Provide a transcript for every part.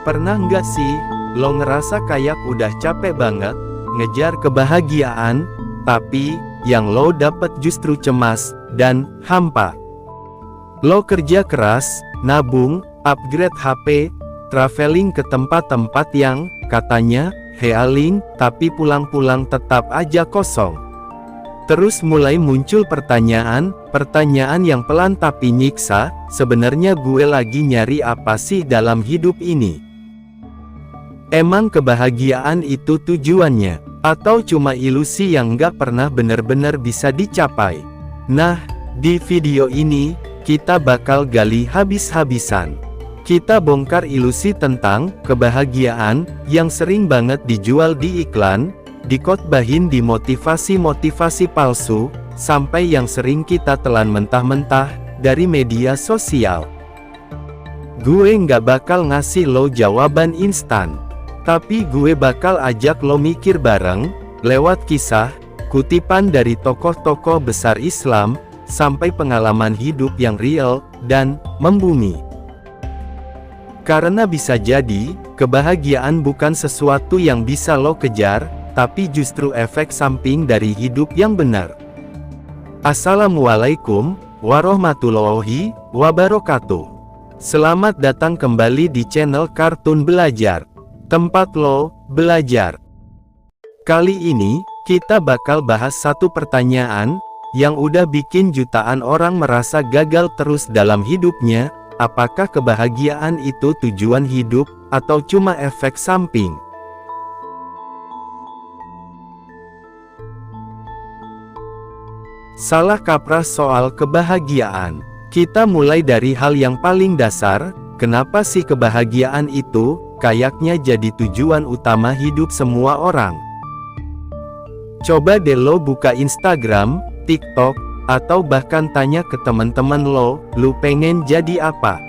Pernah nggak sih, lo ngerasa kayak udah capek banget, ngejar kebahagiaan, tapi, yang lo dapet justru cemas, dan hampa. Lo kerja keras, nabung, upgrade HP, traveling ke tempat-tempat yang, katanya, healing, tapi pulang-pulang tetap aja kosong. Terus mulai muncul pertanyaan yang pelan tapi nyiksa, sebenarnya gue lagi nyari apa sih dalam hidup ini? Emang kebahagiaan itu tujuannya? Atau cuma ilusi yang nggak pernah benar-benar bisa dicapai? Nah, di video ini, kita bakal gali habis-habisan. Kita bongkar ilusi tentang kebahagiaan yang sering banget dijual di iklan, dikotbahin di motivasi-motivasi palsu, sampai yang sering kita telan mentah-mentah dari media sosial. Gue nggak bakal ngasih lo jawaban instan, tapi gue bakal ajak lo mikir bareng, lewat kisah, kutipan dari tokoh-tokoh besar Islam, sampai pengalaman hidup yang real, dan membumi. Karena bisa jadi, kebahagiaan bukan sesuatu yang bisa lo kejar, tapi justru efek samping dari hidup yang benar. Assalamualaikum warahmatullahi wabarakatuh. Selamat datang kembali di channel Kartun Belajar, tempat lo belajar. Kali ini, kita bakal bahas satu pertanyaan yang udah bikin jutaan orang merasa gagal terus dalam hidupnya. Apakah kebahagiaan itu tujuan hidup, atau cuma efek samping? Salah kaprah soal kebahagiaan. Kita mulai dari hal yang paling dasar, kenapa sih kebahagiaan itu kayaknya jadi tujuan utama hidup semua orang? Coba deh lo buka Instagram, TikTok, atau bahkan tanya ke teman-teman lo, lu pengen jadi apa?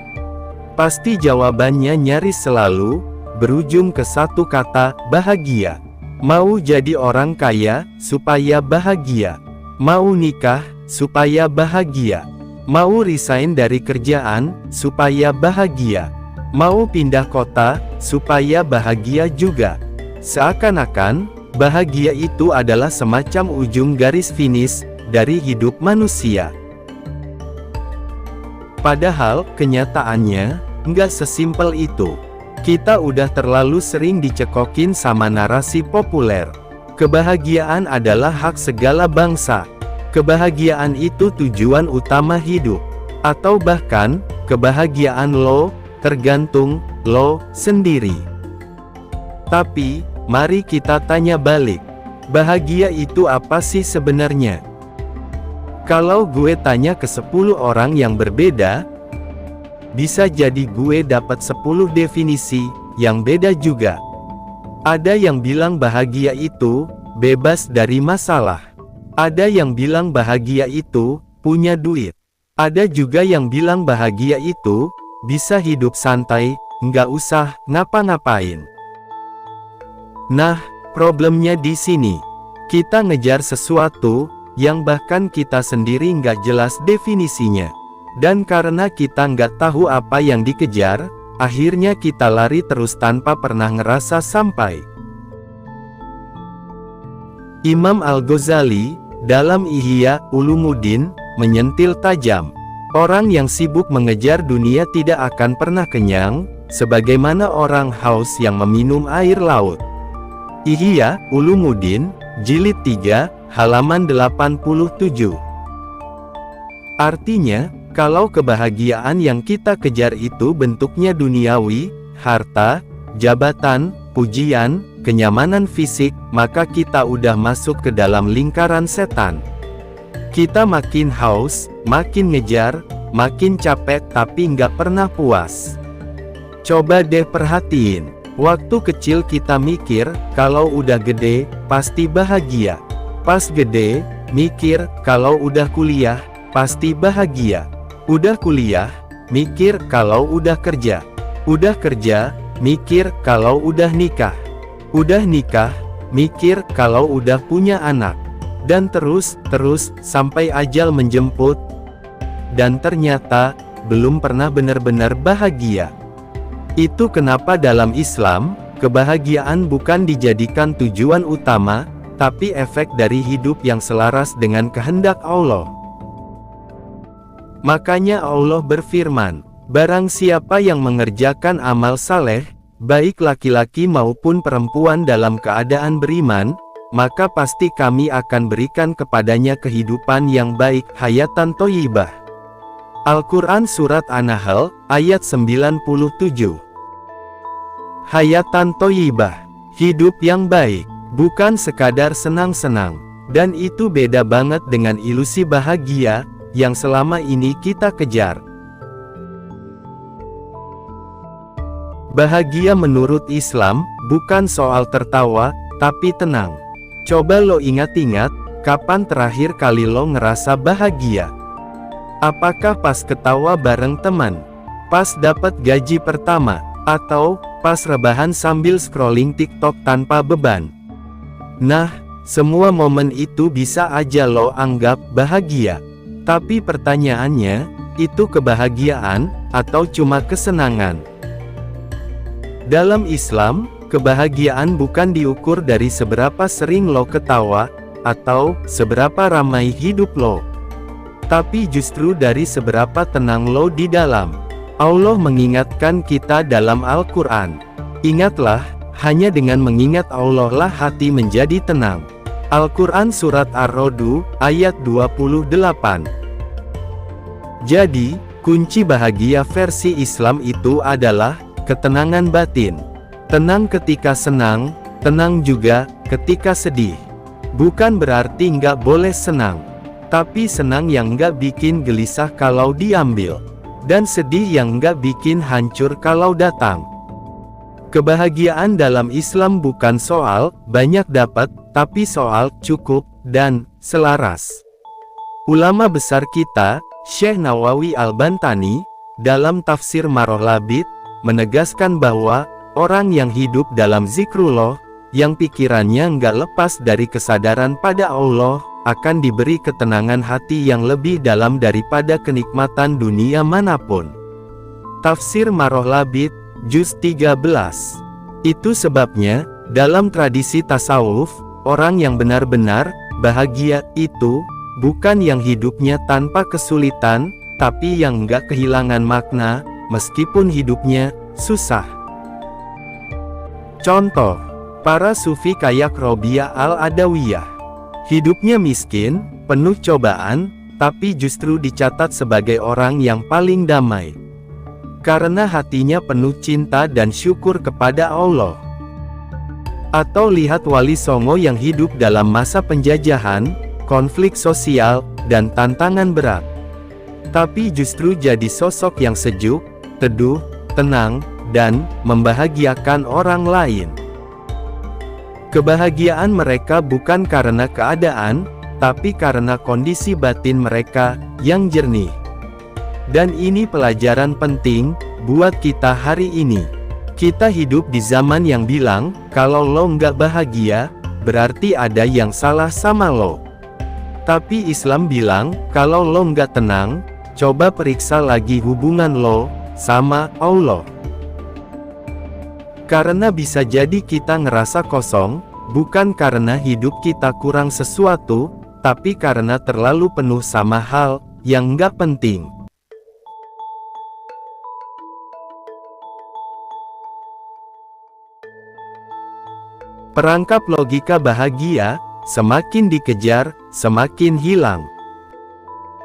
Pasti jawabannya nyaris selalu berujung ke satu kata, bahagia. Mau jadi orang kaya, supaya bahagia. Mau nikah, supaya bahagia. Mau resign dari kerjaan, supaya bahagia. Mau pindah kota, supaya bahagia juga. Seakan-akan, bahagia itu adalah semacam ujung garis finish dari hidup manusia. Padahal, kenyataannya, nggak sesimpel itu. Kita udah terlalu sering dicekokin sama narasi populer. Kebahagiaan adalah hak segala bangsa. Kebahagiaan itu tujuan utama hidup. Atau bahkan, kebahagiaan lo, tergantung lo sendiri. Tapi, mari kita tanya balik. Bahagia itu apa sih sebenarnya? Kalau gue tanya ke 10 orang yang berbeda, bisa jadi gue dapat 10 definisi yang beda juga. Ada yang bilang bahagia itu bebas dari masalah. Ada yang bilang bahagia itu punya duit. Ada juga yang bilang bahagia itu bisa hidup santai, nggak usah ngapa-ngapain. Nah, problemnya di sini. Kita ngejar sesuatu yang bahkan kita sendiri nggak jelas definisinya. Dan karena kita nggak tahu apa yang dikejar, akhirnya kita lari terus tanpa pernah ngerasa sampai. Imam Al-Ghazali, dalam Ihya Ulumuddin, menyentil tajam. Orang yang sibuk mengejar dunia tidak akan pernah kenyang, sebagaimana orang haus yang meminum air laut. Ihya Ulumuddin, Jilid 3, halaman 87. Artinya, kalau kebahagiaan yang kita kejar itu bentuknya duniawi, harta, jabatan, pujian, kenyamanan fisik, maka kita udah masuk ke dalam lingkaran setan. Kita makin haus, makin ngejar, makin capek tapi nggak pernah puas. Coba deh perhatiin, waktu kecil kita mikir, kalau udah gede, pasti bahagia. Pas gede, mikir, kalau udah kuliah, pasti bahagia. Udah kuliah, mikir kalau udah kerja. Udah kerja, mikir kalau udah nikah. Udah nikah, mikir kalau udah punya anak. Dan terus sampai ajal menjemput. Dan ternyata, belum pernah benar-benar bahagia. Itu kenapa dalam Islam, kebahagiaan bukan dijadikan tujuan utama, tapi efek dari hidup yang selaras dengan kehendak Allah. Makanya Allah berfirman, "Barang siapa yang mengerjakan amal saleh, baik laki-laki maupun perempuan dalam keadaan beriman, maka pasti kami akan berikan kepadanya kehidupan yang baik, hayatan thayyibah." Al-Quran Surat An-Nahl, ayat 97. Hayatan thayyibah, hidup yang baik, bukan sekadar senang-senang. Dan itu beda banget dengan ilusi bahagia, yang selama ini kita kejar. Bahagia menurut Islam, bukan soal tertawa, tapi tenang. Coba lo ingat-ingat, kapan terakhir kali lo ngerasa bahagia? Apakah pas ketawa bareng teman? Pas dapat gaji pertama? Atau pas rebahan sambil scrolling TikTok tanpa beban? Nah, semua momen itu bisa aja lo anggap bahagia. Tapi pertanyaannya, itu kebahagiaan, atau cuma kesenangan? Dalam Islam, kebahagiaan bukan diukur dari seberapa sering lo ketawa, atau seberapa ramai hidup lo. Tapi justru dari seberapa tenang lo di dalam. Allah mengingatkan kita dalam Al-Quran. Ingatlah, hanya dengan mengingat Allah lah hati menjadi tenang. Al-Quran Surat Ar-Ra'd, ayat 28. Jadi, kunci bahagia versi Islam itu adalah ketenangan batin. Tenang ketika senang, tenang juga ketika sedih. Bukan berarti nggak boleh senang, tapi senang yang nggak bikin gelisah kalau diambil, dan sedih yang nggak bikin hancur kalau datang. Kebahagiaan dalam Islam bukan soal banyak dapat, tapi soal cukup dan selaras. Ulama besar kita, Syekh Nawawi Al-Bantani, dalam tafsir Marah Labid, menegaskan bahwa orang yang hidup dalam zikrullah, yang pikirannya nggak lepas dari kesadaran pada Allah, akan diberi ketenangan hati yang lebih dalam daripada kenikmatan dunia manapun. Tafsir Marah Labid, Juz 13. Itu sebabnya, dalam tradisi tasawuf, orang yang benar-benar bahagia itu, bukan yang hidupnya tanpa kesulitan, tapi yang nggak kehilangan makna, meskipun hidupnya susah. Contoh, para sufi kayak Robiah Al-Adawiyah. Hidupnya miskin, penuh cobaan, tapi justru dicatat sebagai orang yang paling damai. Karena hatinya penuh cinta dan syukur kepada Allah. Atau lihat Wali Songo yang hidup dalam masa penjajahan, konflik sosial, dan tantangan berat. Tapi justru jadi sosok yang sejuk, teduh, tenang, dan membahagiakan orang lain. Kebahagiaan mereka bukan karena keadaan, tapi karena kondisi batin mereka yang jernih. Dan ini pelajaran penting buat kita hari ini. Kita hidup di zaman yang bilang, kalau lo nggak bahagia, berarti ada yang salah sama lo. Tapi Islam bilang, kalau lo nggak tenang, coba periksa lagi hubungan lo sama Allah. Karena bisa jadi kita ngerasa kosong, bukan karena hidup kita kurang sesuatu, tapi karena terlalu penuh sama hal yang nggak penting. Perangkap logika bahagia, semakin dikejar, semakin hilang.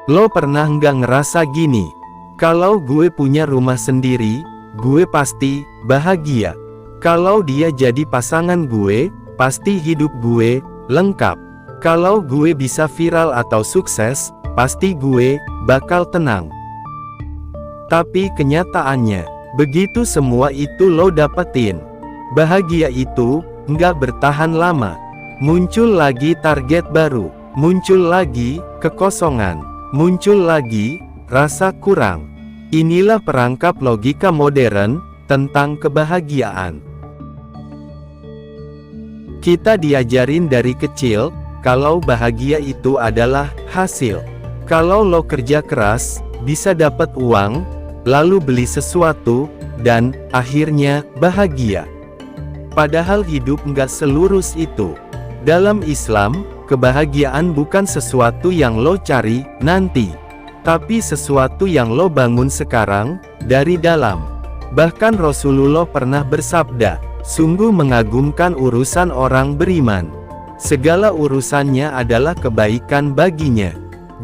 Lo pernah nggak ngerasa gini? Kalau gue punya rumah sendiri, gue pasti bahagia. Kalau dia jadi pasangan gue, pasti hidup gue lengkap. Kalau gue bisa viral atau sukses, pasti gue bakal tenang. Tapi kenyataannya, begitu semua itu lo dapetin, bahagia itu nggak bertahan lama. Muncul lagi target baru, muncul lagi kekosongan, muncul lagi rasa kurang. Inilah perangkap logika modern tentang kebahagiaan. Kita diajarin dari kecil, kalau bahagia itu adalah hasil. Kalau lo kerja keras, bisa dapat uang, lalu beli sesuatu, dan akhirnya bahagia. Padahal hidup nggak selurus itu. Dalam Islam, kebahagiaan bukan sesuatu yang lo cari nanti, tapi sesuatu yang lo bangun sekarang, dari dalam. Bahkan Rasulullah pernah bersabda, sungguh mengagumkan urusan orang beriman. Segala urusannya adalah kebaikan baginya.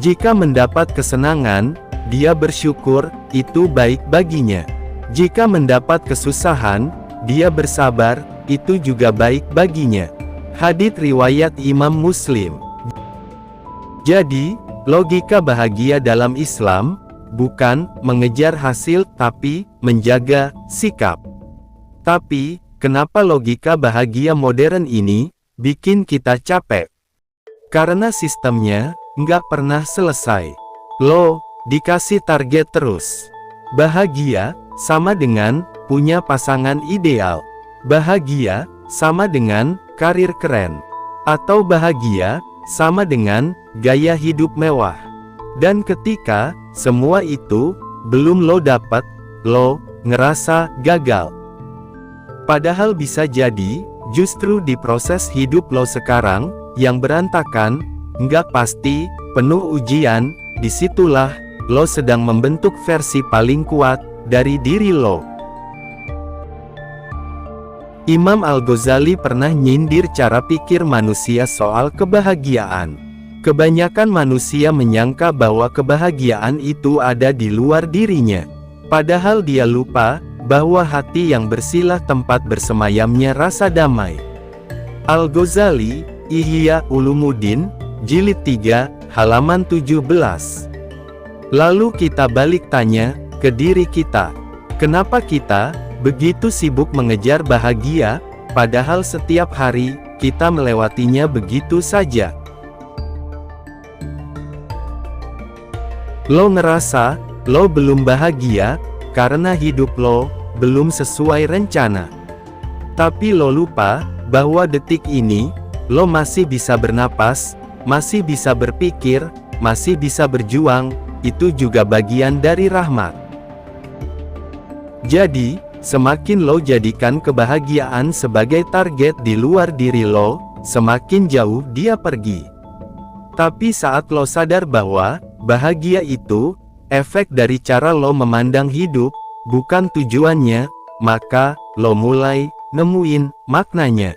Jika mendapat kesenangan, dia bersyukur, itu baik baginya. Jika mendapat kesusahan, dia bersabar, itu juga baik baginya. Hadits riwayat Imam Muslim. Jadi, logika bahagia dalam Islam bukan mengejar hasil, tapi menjaga sikap. Tapi, kenapa logika bahagia modern ini bikin kita capek? Karena sistemnya nggak pernah selesai. Lo dikasih target terus. Bahagia sama dengan punya pasangan ideal. Bahagia sama dengan karir keren. Atau bahagia sama dengan gaya hidup mewah. Dan ketika semua itu belum lo dapat, lo ngerasa gagal. Padahal bisa jadi, justru di proses hidup lo sekarang, yang berantakan, nggak pasti, penuh ujian, disitulah, lo sedang membentuk versi paling kuat, dari diri lo. Imam Al-Ghazali pernah nyindir cara pikir manusia soal kebahagiaan. Kebanyakan manusia menyangka bahwa kebahagiaan itu ada di luar dirinya. Padahal dia lupa, bahwa hati yang bersihlah tempat bersemayamnya rasa damai. Al-Ghazali, Ihya Ulumuddin, Jilid 3, halaman 17. Lalu kita balik tanya, ke diri kita. Kenapa kita begitu sibuk mengejar bahagia, padahal setiap hari, kita melewatinya begitu saja? Lo ngerasa, lo belum bahagia, karena hidup lo belum sesuai rencana. Tapi lo lupa, bahwa detik ini, lo masih bisa bernapas, masih bisa berpikir, masih bisa berjuang, itu juga bagian dari rahmat. Jadi, semakin lo jadikan kebahagiaan sebagai target di luar diri lo, semakin jauh dia pergi. Tapi saat lo sadar bahwa bahagia itu efek dari cara lo memandang hidup, bukan tujuannya, maka lo mulai nemuin maknanya.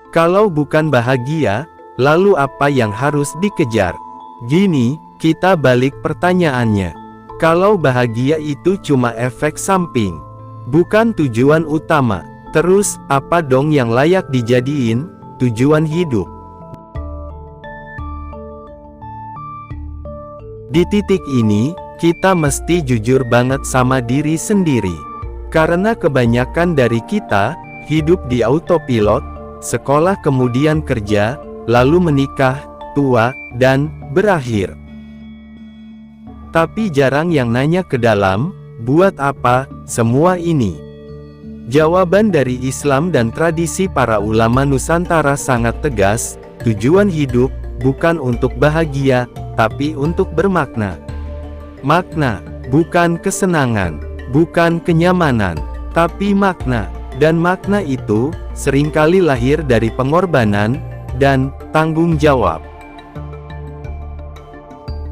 Kalau bukan bahagia, lalu apa yang harus dikejar? Gini, kita balik pertanyaannya. Kalau bahagia itu cuma efek samping, bukan tujuan utama, terus apa dong yang layak dijadiin tujuan hidup? Di titik ini, kita mesti jujur banget sama diri sendiri. Karena kebanyakan dari kita, hidup di autopilot, sekolah kemudian kerja, lalu menikah, tua, dan berakhir. Tapi jarang yang nanya ke dalam, buat apa semua ini? Jawaban dari Islam dan tradisi para ulama Nusantara sangat tegas, tujuan hidup bukan untuk bahagia, tapi untuk bermakna. Makna, bukan kesenangan, bukan kenyamanan, tapi makna. Dan makna itu, seringkali lahir dari pengorbanan, dan tanggung jawab.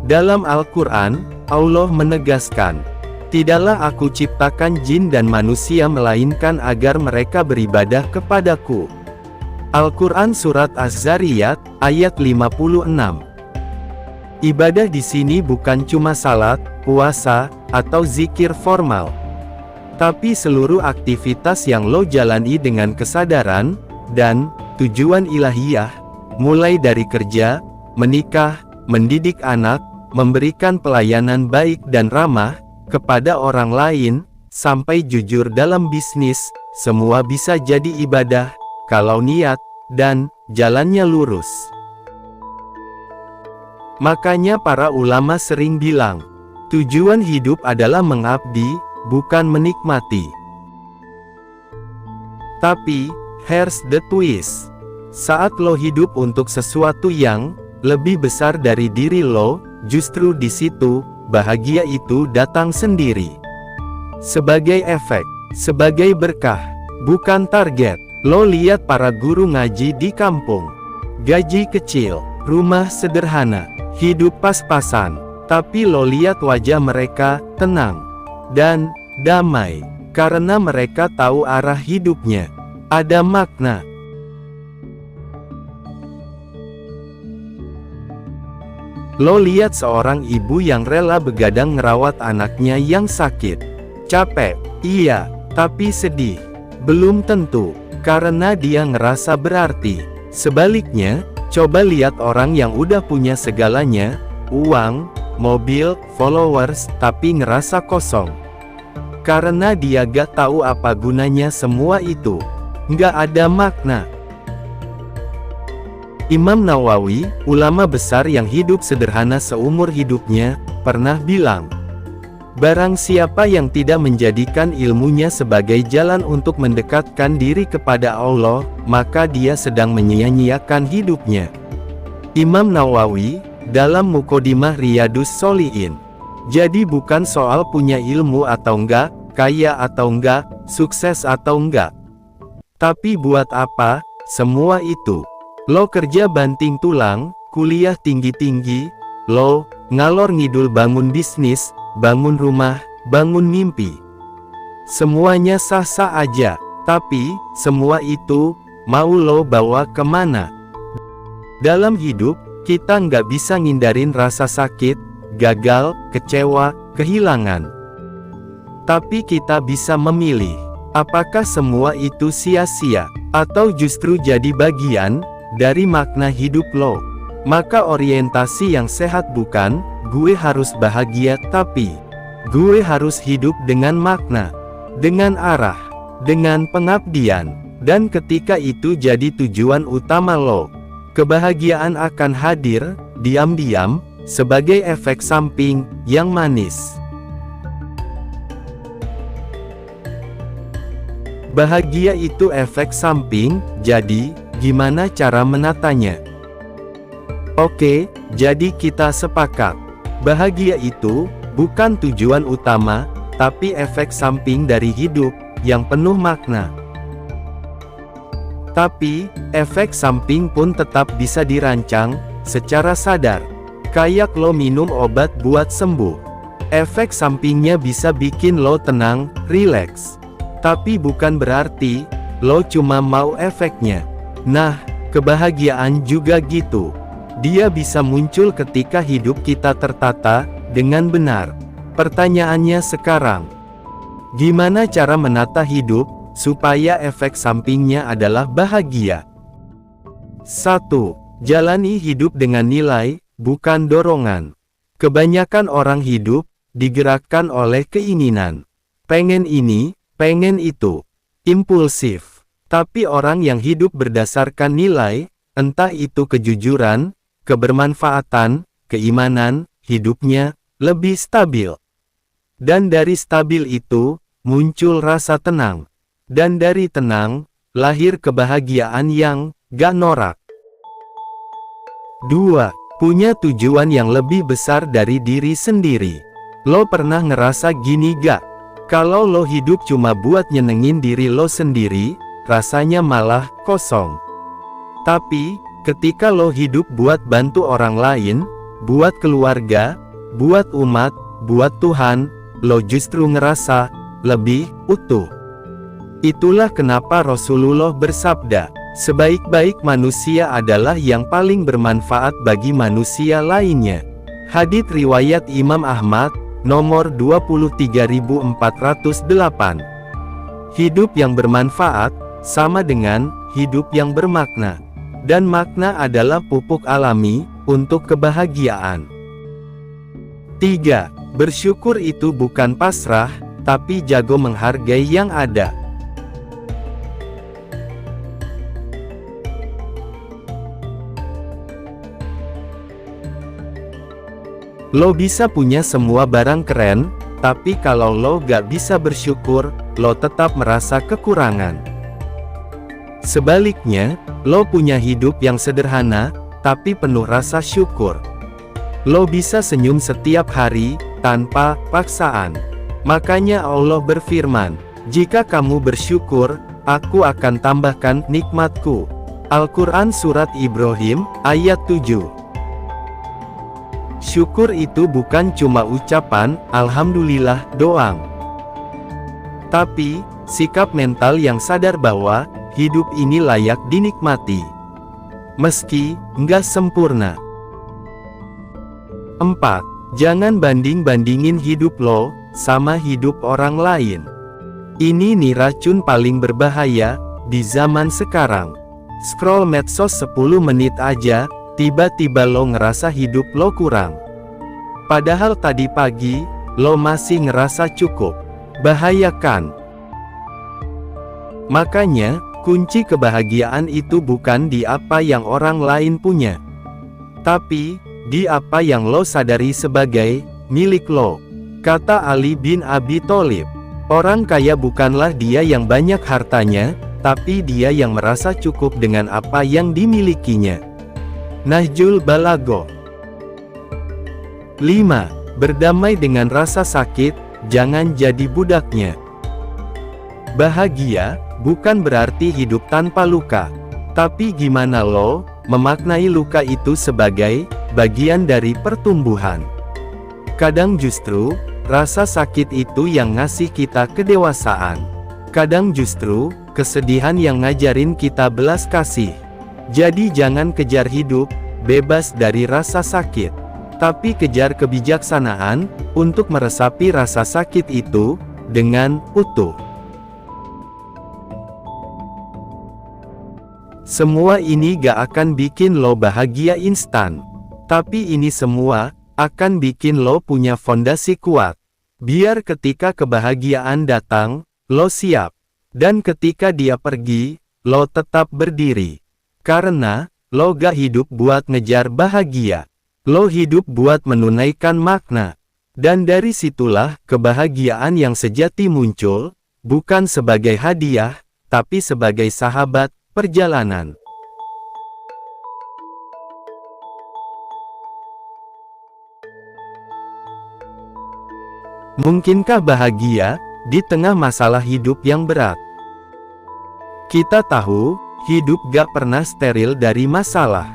Dalam Al-Quran, Allah menegaskan, "Tidaklah aku ciptakan jin dan manusia melainkan agar mereka beribadah kepadaku." Al-Quran Surat Az-Zariyat, ayat 56. Ibadah di sini bukan cuma salat, puasa, atau zikir formal. Tapi seluruh aktivitas yang lo jalani dengan kesadaran, dan tujuan ilahiyah, mulai dari kerja, menikah, mendidik anak, memberikan pelayanan baik dan ramah, kepada orang lain, sampai jujur dalam bisnis, semua bisa jadi ibadah, kalau niat, dan jalannya lurus. Makanya para ulama sering bilang, tujuan hidup adalah mengabdi, bukan menikmati. Tapi, here's the twist. Saat lo hidup untuk sesuatu yang lebih besar dari diri lo, justru di situ bahagia itu datang sendiri. Sebagai efek, sebagai berkah, bukan target. Lo lihat para guru ngaji di kampung. Gaji kecil, rumah sederhana, hidup pas-pasan. Tapi lo lihat wajah mereka tenang dan damai. Karena mereka tahu arah hidupnya. Ada makna. Lo lihat seorang ibu yang rela begadang ngerawat anaknya yang sakit. Capek, iya, tapi sedih. Belum tentu, karena dia ngerasa berarti. Sebaliknya, coba lihat orang yang udah punya segalanya, uang, mobil, followers, tapi ngerasa kosong. Karena dia gak tahu apa gunanya semua itu. Nggak ada makna. Imam Nawawi, ulama besar yang hidup sederhana seumur hidupnya, pernah bilang, barang siapa yang tidak menjadikan ilmunya sebagai jalan untuk mendekatkan diri kepada Allah, maka dia sedang menyia-nyiakan hidupnya. Imam Nawawi, dalam Muqaddimah Riyadhus Shalihin. Jadi bukan soal punya ilmu atau enggak, kaya atau enggak, sukses atau enggak. Tapi buat apa, semua itu? Lo kerja banting tulang, kuliah tinggi-tinggi, lo ngalor ngidul bangun bisnis, bangun rumah, bangun mimpi. Semuanya sah-sah aja, tapi semua itu mau lo bawa kemana? Dalam hidup, kita nggak bisa ngindarin rasa sakit, gagal, kecewa, kehilangan. Tapi kita bisa memilih, apakah semua itu sia-sia, atau justru jadi bagian dari makna hidup lo. Maka orientasi yang sehat bukan, gue harus bahagia, tapi gue harus hidup dengan makna, dengan arah, dengan pengabdian. Dan ketika itu jadi tujuan utama lo, kebahagiaan akan hadir, diam-diam, sebagai efek samping yang manis. Bahagia itu efek samping, jadi gimana cara menatanya? Oke, jadi kita sepakat. Bahagia itu bukan tujuan utama, tapi efek samping dari hidup yang penuh makna. Tapi, efek samping pun tetap bisa dirancang secara sadar. Kayak lo minum obat buat sembuh. Efek sampingnya bisa bikin lo tenang, rileks. Tapi bukan berarti lo cuma mau efeknya. Nah, kebahagiaan juga gitu. Dia bisa muncul ketika hidup kita tertata dengan benar. Pertanyaannya sekarang, gimana cara menata hidup supaya efek sampingnya adalah bahagia? 1. Jalani hidup dengan nilai, bukan dorongan. Kebanyakan orang hidup digerakkan oleh keinginan. Pengen ini, pengen itu. Impulsif. Tapi orang yang hidup berdasarkan nilai, entah itu kejujuran, kebermanfaatan, keimanan, hidupnya lebih stabil. Dan dari stabil itu, muncul rasa tenang. Dan dari tenang, lahir kebahagiaan yang gak norak. 2. Punya tujuan yang lebih besar dari diri sendiri. Lo pernah ngerasa gini gak? Kalau lo hidup cuma buat nyenengin diri lo sendiri, rasanya malah kosong. Tapi, ketika lo hidup buat bantu orang lain, buat keluarga, buat umat, buat Tuhan, lo justru ngerasa lebih utuh. Itulah kenapa Rasulullah bersabda, sebaik-baik manusia adalah yang paling bermanfaat bagi manusia lainnya. Hadits riwayat Imam Ahmad, nomor 23408. Hidup yang bermanfaat sama dengan hidup yang bermakna. Dan makna adalah pupuk alami untuk kebahagiaan. 3. Bersyukur itu bukan pasrah, tapi jago menghargai yang ada. Lo bisa punya semua barang keren, tapi kalau lo gak bisa bersyukur, lo tetap merasa kekurangan. Sebaliknya, lo punya hidup yang sederhana, tapi penuh rasa syukur. Lo bisa senyum setiap hari, tanpa paksaan. Makanya Allah berfirman, "Jika kamu bersyukur, aku akan tambahkan nikmatku." Al-Quran Surat Ibrahim, ayat 7. Syukur itu bukan cuma ucapan "Alhamdulillah" doang. Tapi, sikap mental yang sadar bahwa hidup ini layak dinikmati, meski nggak sempurna. 4. Jangan banding-bandingin hidup lo sama hidup orang lain. Ini nih racun paling berbahaya di zaman sekarang. Scroll medsos 10 menit aja, tiba-tiba lo ngerasa hidup lo kurang. Padahal tadi pagi, lo masih ngerasa cukup. Bahaya kan? Makanya, kunci kebahagiaan itu bukan di apa yang orang lain punya, tapi di apa yang lo sadari sebagai milik lo. Kata Ali bin Abi Thalib, orang kaya bukanlah dia yang banyak hartanya, tapi dia yang merasa cukup dengan apa yang dimilikinya. Nahjul Balaghoh. 5. Berdamai dengan rasa sakit, jangan jadi budaknya. Bahagia bukan berarti hidup tanpa luka, tapi gimana lo memaknai luka itu sebagai bagian dari pertumbuhan. Kadang justru rasa sakit itu yang ngasih kita kedewasaan. Kadang justru kesedihan yang ngajarin kita belas kasih. Jadi jangan kejar hidup bebas dari rasa sakit, tapi kejar kebijaksanaan untuk meresapi rasa sakit itu dengan utuh. Semua ini gak akan bikin lo bahagia instan, tapi ini semua akan bikin lo punya fondasi kuat. Biar ketika kebahagiaan datang, lo siap. Dan ketika dia pergi, lo tetap berdiri. Karena, lo gak hidup buat ngejar bahagia. Lo hidup buat menunaikan makna. Dan dari situlah kebahagiaan yang sejati muncul, bukan sebagai hadiah, tapi sebagai sahabat perjalanan. Mungkinkah bahagia di tengah masalah hidup yang berat? Kita tahu, hidup gak pernah steril dari masalah.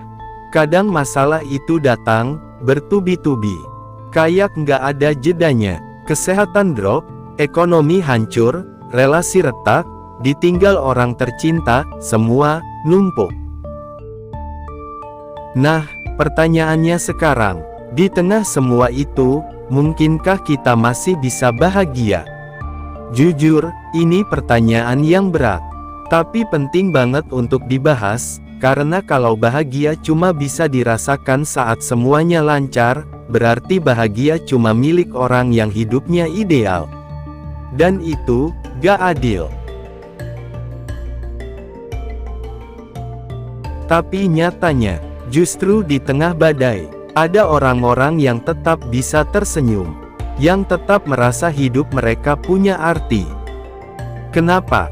Kadang masalah itu datang bertubi-tubi. Kayak gak ada jedanya. Kesehatan drop, ekonomi hancur, relasi retak, ditinggal orang tercinta, semua numpuk. Nah, pertanyaannya sekarang, di tengah semua itu, mungkinkah kita masih bisa bahagia? Jujur, ini pertanyaan yang berat, tapi penting banget untuk dibahas, karena kalau bahagia cuma bisa dirasakan saat semuanya lancar, berarti bahagia cuma milik orang yang hidupnya ideal. Dan itu gak adil. Tapi nyatanya, justru di tengah badai, ada orang-orang yang tetap bisa tersenyum, yang tetap merasa hidup mereka punya arti. Kenapa?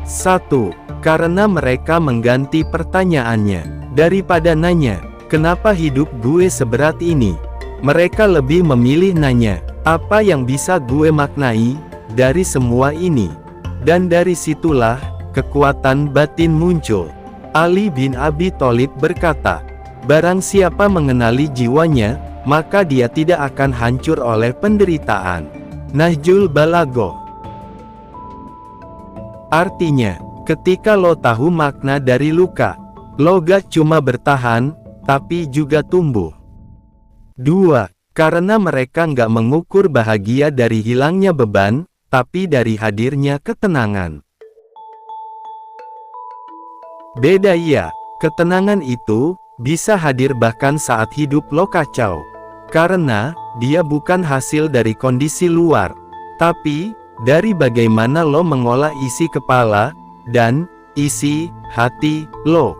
1. Karena mereka mengganti pertanyaannya. Daripada nanya, "Kenapa hidup gue seberat ini?" Mereka lebih memilih nanya, "Apa yang bisa gue maknai dari semua ini?" Dan dari situlah, kekuatan batin muncul. Ali bin Abi Thalib berkata, "Barang siapa mengenali jiwanya, maka dia tidak akan hancur oleh penderitaan." Nahjul Balaghoh. Artinya, ketika lo tahu makna dari luka, lo gak cuma bertahan, tapi juga tumbuh. 2. Karena mereka nggak mengukur bahagia dari hilangnya beban, tapi dari hadirnya ketenangan. Beda ya, ketenangan itu bisa hadir bahkan saat hidup lo kacau. Karena dia bukan hasil dari kondisi luar, tapi dari bagaimana lo mengolah isi kepala dan isi hati lo.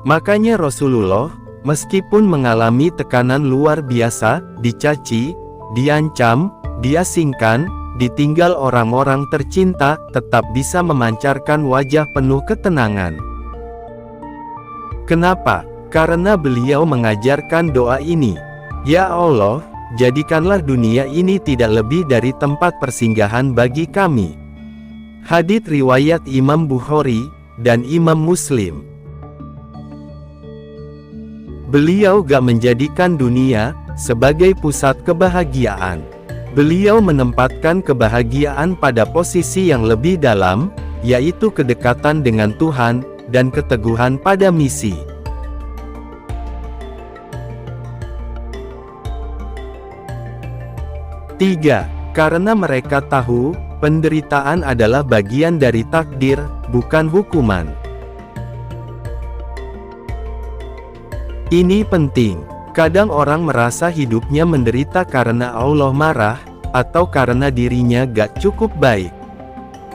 Makanya Rasulullah, meskipun mengalami tekanan luar biasa, dicaci, diancam, diasingkan, ditinggal orang-orang tercinta, tetap bisa memancarkan wajah penuh ketenangan. Kenapa? Karena beliau mengajarkan doa ini. Ya Allah, jadikanlah dunia ini tidak lebih dari tempat persinggahan bagi kami. Hadits riwayat Imam Bukhari dan Imam Muslim. Beliau gak menjadikan dunia sebagai pusat kebahagiaan. Beliau menempatkan kebahagiaan pada posisi yang lebih dalam, yaitu kedekatan dengan Tuhan dan keteguhan pada misi. Tiga, karena mereka tahu penderitaan adalah bagian dari takdir, bukan hukuman. Ini penting. Kadang orang merasa hidupnya menderita karena Allah marah, atau karena dirinya gak cukup baik.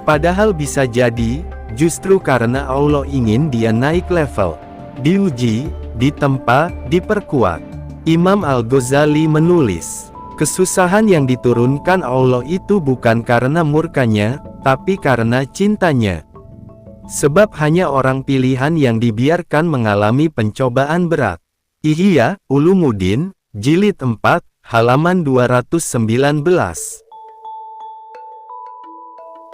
Padahal bisa jadi, justru karena Allah ingin dia naik level, diuji, ditempa, diperkuat. Imam Al-Ghazali menulis, kesusahan yang diturunkan Allah itu bukan karena murkanya, tapi karena cintanya. Sebab hanya orang pilihan yang dibiarkan mengalami pencobaan berat. Ihya Ulumuddin, Jilid 4, halaman 219.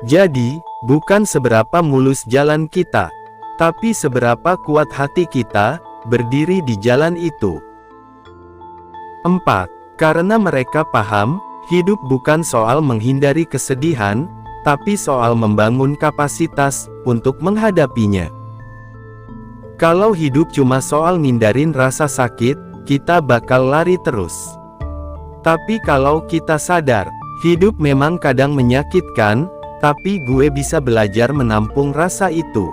Jadi, bukan seberapa mulus jalan kita, tapi seberapa kuat hati kita berdiri di jalan itu. 4. Karena mereka paham, hidup bukan soal menghindari kesedihan, tapi soal membangun kapasitas untuk menghadapinya. Kalau hidup cuma soal ngindarin rasa sakit, kita bakal lari terus. Tapi kalau kita sadar, hidup memang kadang menyakitkan, tapi gue bisa belajar menampung rasa itu.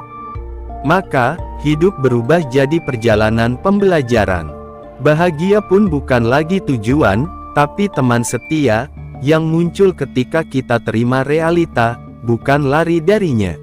Maka, hidup berubah jadi perjalanan pembelajaran. Bahagia pun bukan lagi tujuan, tapi teman setia, yang muncul ketika kita terima realita, bukan lari darinya.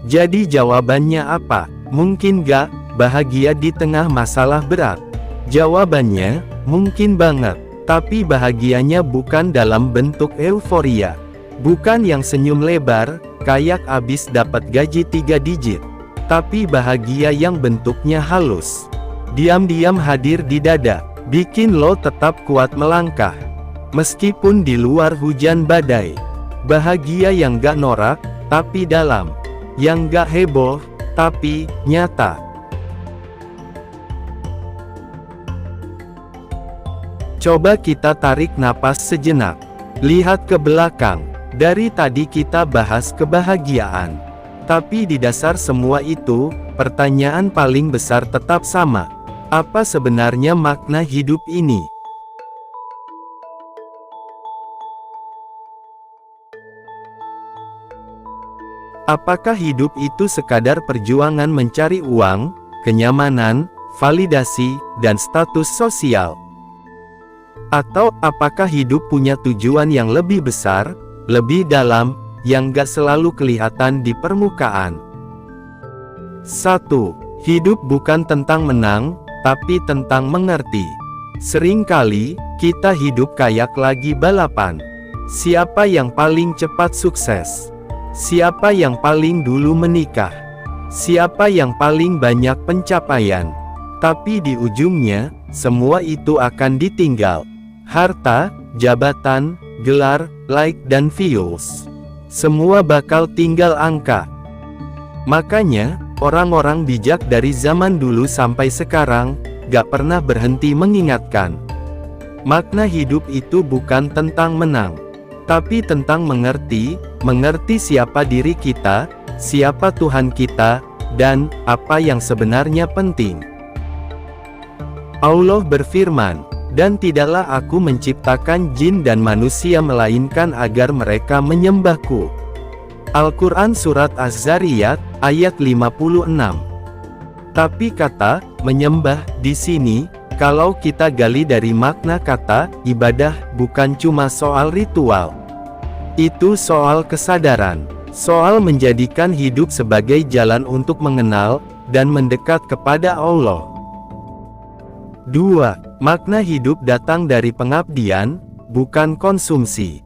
Jadi jawabannya apa? Mungkin gak bahagia di tengah masalah berat? Jawabannya, mungkin banget. Tapi bahagianya bukan dalam bentuk euforia. Bukan yang senyum lebar, kayak abis dapat gaji 3 digit. Tapi bahagia yang bentuknya halus. Diam-diam hadir di dada, bikin lo tetap kuat melangkah. Meskipun di luar hujan badai. Bahagia yang gak norak, tapi dalam. Yang gak heboh, tapi nyata. Coba kita tarik napas sejenak. Lihat ke belakang. Dari tadi kita bahas kebahagiaan. Tapi di dasar semua itu, pertanyaan paling besar tetap sama. Apa sebenarnya makna hidup ini? Apakah hidup itu sekadar perjuangan mencari uang, kenyamanan, validasi, dan status sosial? Atau, apakah hidup punya tujuan yang lebih besar, lebih dalam, yang gak selalu kelihatan di permukaan? 1. Hidup bukan tentang menang, tapi tentang mengerti. Seringkali, kita hidup kayak lagi balapan. Siapa yang paling cepat sukses? Siapa yang paling dulu menikah? Siapa yang paling banyak pencapaian? Tapi di ujungnya, semua itu akan ditinggal. Harta, jabatan, gelar, like dan views. Semua bakal tinggal angka. Makanya, orang-orang bijak dari zaman dulu sampai sekarang, gak pernah berhenti mengingatkan. Makna hidup itu bukan tentang menang, tapi tentang mengerti siapa diri kita, siapa Tuhan kita, dan apa yang sebenarnya penting. Allah berfirman, "Dan tidaklah aku menciptakan jin dan manusia melainkan agar mereka menyembahku." Al-Quran Surat Az-Zariyat, ayat 56. Tapi kata menyembah di sini, kalau kita gali dari makna kata ibadah, bukan cuma soal ritual. Itu soal kesadaran, soal menjadikan hidup sebagai jalan untuk mengenal dan mendekat kepada Allah. 2. Makna hidup datang dari pengabdian, bukan konsumsi.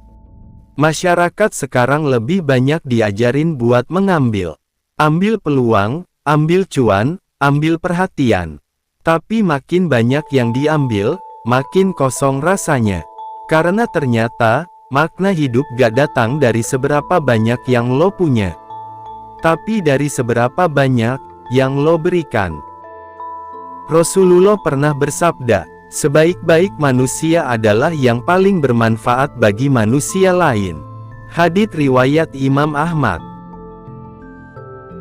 Masyarakat sekarang lebih banyak diajarin buat mengambil. Ambil peluang, ambil cuan, ambil perhatian. Tapi makin banyak yang diambil, makin kosong rasanya. Karena ternyata, makna hidup gak datang dari seberapa banyak yang lo punya, tapi dari seberapa banyak yang lo berikan. Rasulullah pernah bersabda, sebaik-baik manusia adalah yang paling bermanfaat bagi manusia lain. Hadits riwayat Imam Ahmad.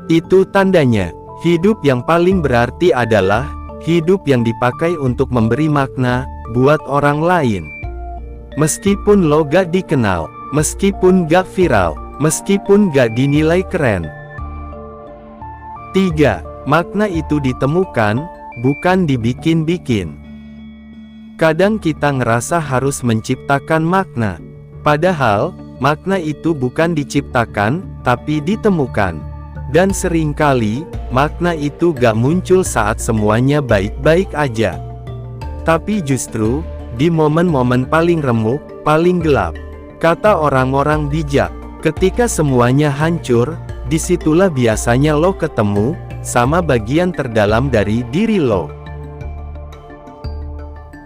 Itu tandanya, hidup yang paling berarti adalah hidup yang dipakai untuk memberi makna buat orang lain. Meskipun lo gak dikenal, meskipun gak viral, meskipun gak dinilai keren. 3. Makna itu ditemukan, bukan dibikin-bikin. Kadang kita ngerasa harus menciptakan makna, padahal makna itu bukan diciptakan, tapi ditemukan. Dan seringkali, makna itu gak muncul saat semuanya baik-baik aja, tapi justru di momen-momen paling remuk, paling gelap. Kata orang-orang bijak, ketika semuanya hancur, disitulah biasanya lo ketemu sama bagian terdalam dari diri lo.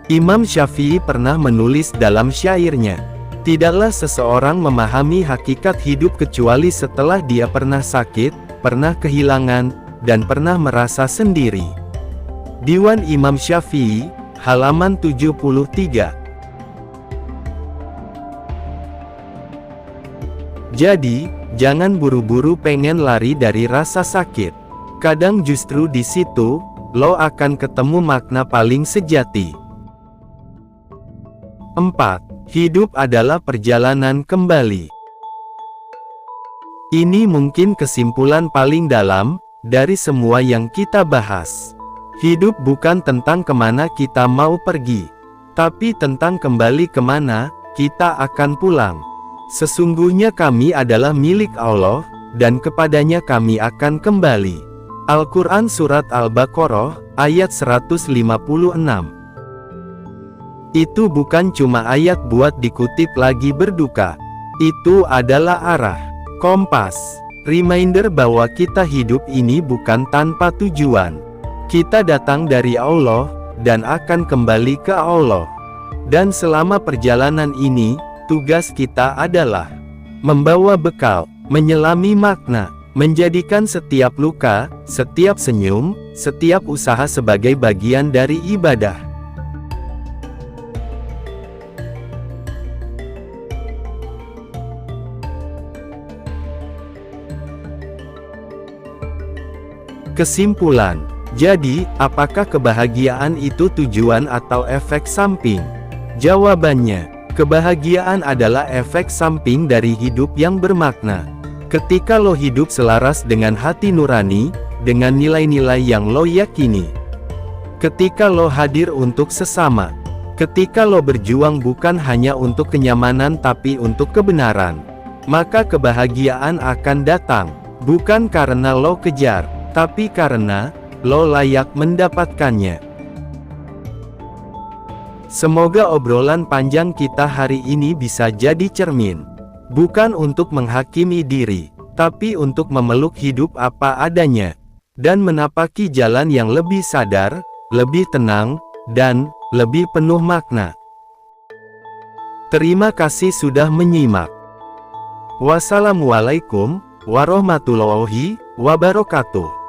Imam Syafi'i pernah menulis dalam syairnya, tidaklah seseorang memahami hakikat hidup kecuali setelah dia pernah sakit, pernah kehilangan, dan pernah merasa sendiri. Diwan Imam Syafi'i, halaman 73. Jadi, jangan buru-buru pengen lari dari rasa sakit. Kadang justru di situ, lo akan ketemu makna paling sejati. 4. Hidup adalah perjalanan kembali. Ini mungkin kesimpulan paling dalam dari semua yang kita bahas. Hidup bukan tentang kemana kita mau pergi, tapi tentang kembali kemana kita akan pulang. Sesungguhnya kami adalah milik Allah, dan kepadanya kami akan kembali. Al-Quran Surat Al-Baqarah, ayat 156. Itu bukan cuma ayat buat dikutip lagi berduka. Itu adalah arah, kompas, reminder bahwa kita hidup ini bukan tanpa tujuan. Kita datang dari Allah, dan akan kembali ke Allah. Dan selama perjalanan ini, tugas kita adalah membawa bekal, menyelami makna, menjadikan setiap luka, setiap senyum, setiap usaha sebagai bagian dari ibadah. Kesimpulan. Jadi, apakah kebahagiaan itu tujuan atau efek samping? Jawabannya, kebahagiaan adalah efek samping dari hidup yang bermakna. Ketika lo hidup selaras dengan hati nurani, dengan nilai-nilai yang lo yakini. Ketika lo hadir untuk sesama. Ketika lo berjuang bukan hanya untuk kenyamanan tapi untuk kebenaran. Maka kebahagiaan akan datang. Bukan karena lo kejar, tapi karena lo layak mendapatkannya. Semoga obrolan panjang kita hari ini bisa jadi cermin. Bukan untuk menghakimi diri, tapi untuk memeluk hidup apa adanya. Dan menapaki jalan yang lebih sadar, lebih tenang, dan lebih penuh makna. Terima kasih sudah menyimak. Wassalamualaikum warahmatullahi wabarakatuh.